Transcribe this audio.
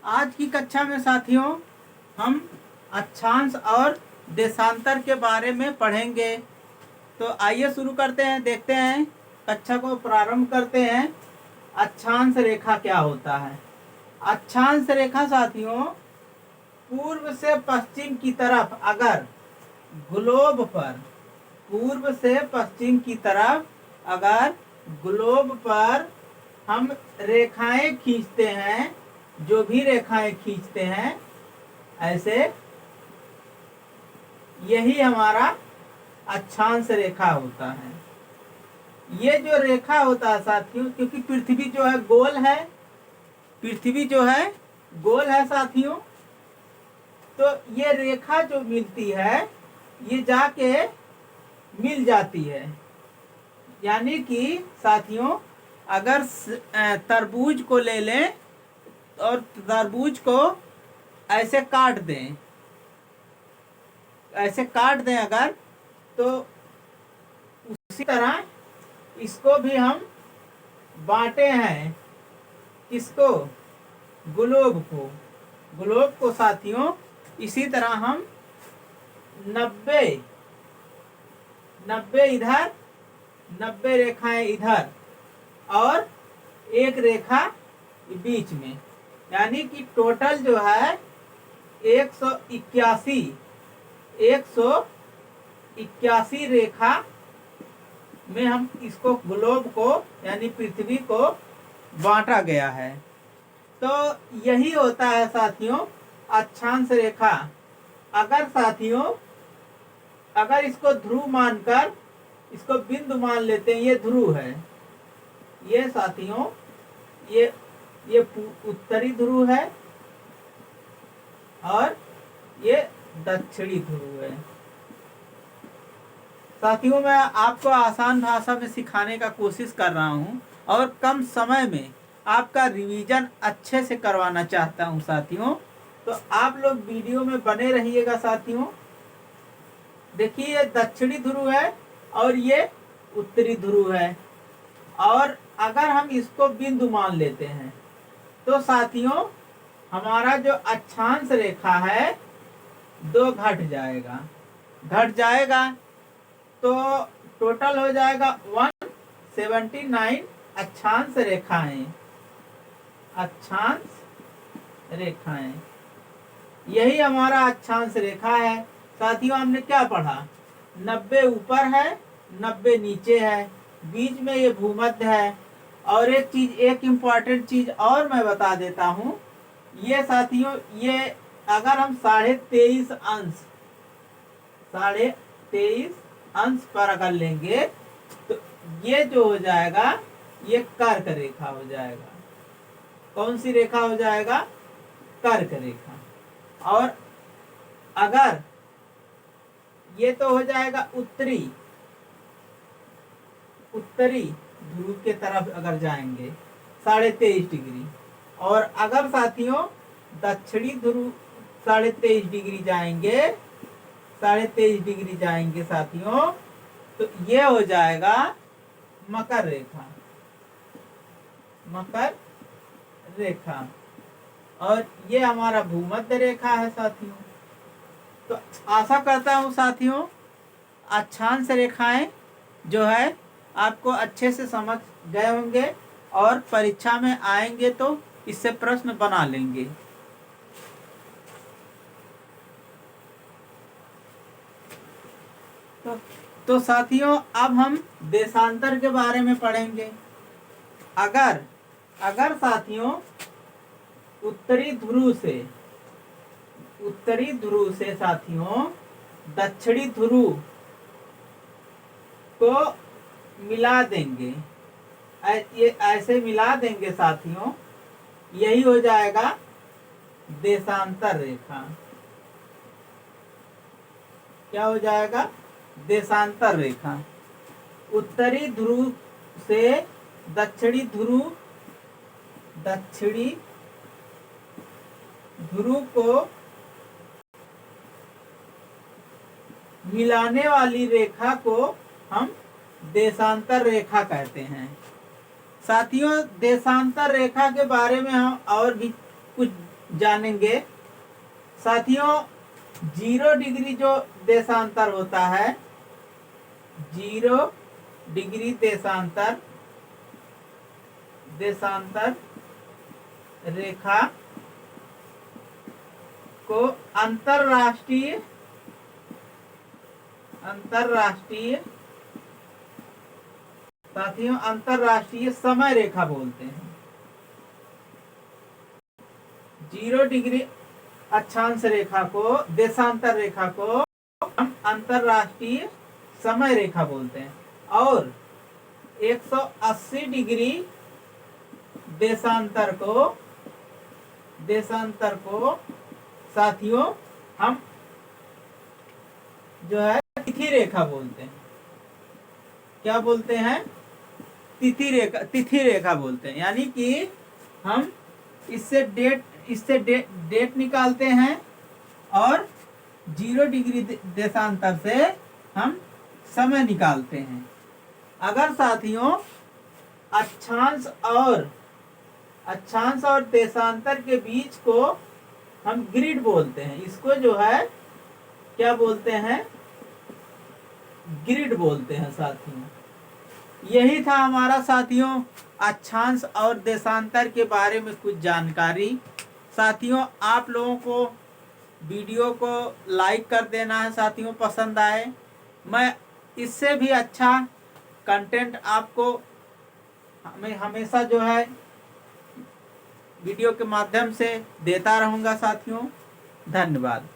आज की कक्षा में साथियों हम अक्षांश और देशांतर के बारे में पढ़ेंगे। तो आइए शुरू करते हैं, देखते हैं, कक्षा को प्रारंभ करते हैं। अक्षांश रेखा क्या होता है? अक्षांश रेखा साथियों पूर्व से पश्चिम की तरफ अगर ग्लोब पर पूर्व से पश्चिम की तरफ अगर ग्लोब पर हम रेखाएं खींचते हैं, जो भी रेखाएं खींचते हैं ऐसे, यही हमारा अक्षांश रेखा होता है। ये जो रेखा होता है साथियों, क्योंकि पृथ्वी जो है गोल है, पृथ्वी जो है गोल है साथियों, तो ये रेखा जो मिलती है ये जाके मिल जाती है। यानी कि साथियों अगर तरबूज को ले लें और तरबूज को ऐसे काट दें, ऐसे काट दें अगर, तो उसी तरह इसको भी हम बांटे हैं। किसको? ग्लोब को। ग्लोब को साथियों इसी तरह हम 90 इधर, 90 रेखाएं इधर और एक रेखा बीच में, यानी कि टोटल जो है 181 रेखा में हम इसको ग्लोब को यानी पृथ्वी को बांटा गया है। तो यही होता है साथियों अक्षांश रेखा। अगर साथियों अगर इसको ध्रुव मानकर, इसको बिंदु मान लेते हैं, ये ध्रुव है, ये साथियों ये उत्तरी ध्रुव है और ये दक्षिणी ध्रुव है। साथियों मैं आपको आसान भाषा में सिखाने का कोशिश कर रहा हूँ और कम समय में आपका रिवीजन अच्छे से करवाना चाहता हूँ साथियों। तो आप लोग वीडियो में बने रहिएगा साथियों। देखिए ये दक्षिणी ध्रुव है और ये उत्तरी ध्रुव है, और अगर हम इसको बिंदु मान लेते हैं तो साथियों हमारा जो अक्षांश रेखा है 2 घट जाएगा, तो टोटल हो जाएगा 179 अक्षांश रेखाएं। यही हमारा अक्षांश रेखा है। साथियों हमने क्या पढ़ा? 90 ऊपर है, 90 नीचे है, बीच में ये भूमध्य है। और एक इम्पॉर्टेंट चीज और मैं बता देता हूँ। ये साथियों ये अगर हम 23.5 अंश पर अगर लेंगे तो ये जो हो जाएगा ये कर्क रेखा हो जाएगा। कौन सी रेखा हो जाएगा? कर्क रेखा। और अगर ये तो हो जाएगा उत्तरी ध्रुव के तरफ अगर जाएंगे 23.5 डिग्री, और अगर साथियों दक्षिणी ध्रुव 23.5 डिग्री जाएंगे, 23.5 डिग्री जाएंगे साथियों, तो ये हो जाएगा मकर रेखा। और ये हमारा भूमध्य रेखा है साथियों। तो आशा करता हूँ साथियों अक्षांश रेखाएं जो है आपको अच्छे से समझ गए होंगे और परीक्षा में आएंगे तो इससे प्रश्न बना लेंगे। तो साथियों अब हम देशांतर के बारे में पढ़ेंगे। अगर साथियों उत्तरी ध्रुव से साथियों दक्षिणी ध्रुव को मिला देंगे, ये ऐसे मिला देंगे साथियों, यही हो जाएगा देशांतर रेखा। क्या हो जाएगा? देशांतर रेखा। उत्तरी ध्रुव से दक्षिणी ध्रुव को मिलाने वाली रेखा को हम देशांतर रेखा कहते हैं। साथियों देशांतर रेखा के बारे में हम और भी कुछ जानेंगे। साथियों, 0 डिग्री जो देशांतर होता है, 0 डिग्री देशांतर रेखा को अंतरराष्ट्रीय साथियों अंतरराष्ट्रीय समय रेखा बोलते हैं। 0 डिग्री अक्षांश रेखा को, देशांतर रेखा को हम अंतरराष्ट्रीय समय रेखा बोलते हैं। और 180 डिग्री देशांतर को साथियों हम जो है तिथि रेखा बोलते हैं। क्या बोलते हैं? तिथि रेखा बोलते हैं। यानी कि हम इससे डेट निकालते हैं और 0 डिग्री देशांतर से हम समय निकालते हैं। अगर साथियों अक्षांश और देशांतर के बीच को हम ग्रिड बोलते हैं। इसको जो है क्या बोलते हैं? ग्रिड बोलते हैं साथियों। यही था हमारा साथियों अक्षांश और देशांतर के बारे में कुछ जानकारी। साथियों, आप लोगों को वीडियो को लाइक कर देना है साथियों, पसंद आए। मैं इससे भी अच्छा कंटेंट आपको हमेशा जो है वीडियो के माध्यम से देता रहूँगा साथियों। धन्यवाद।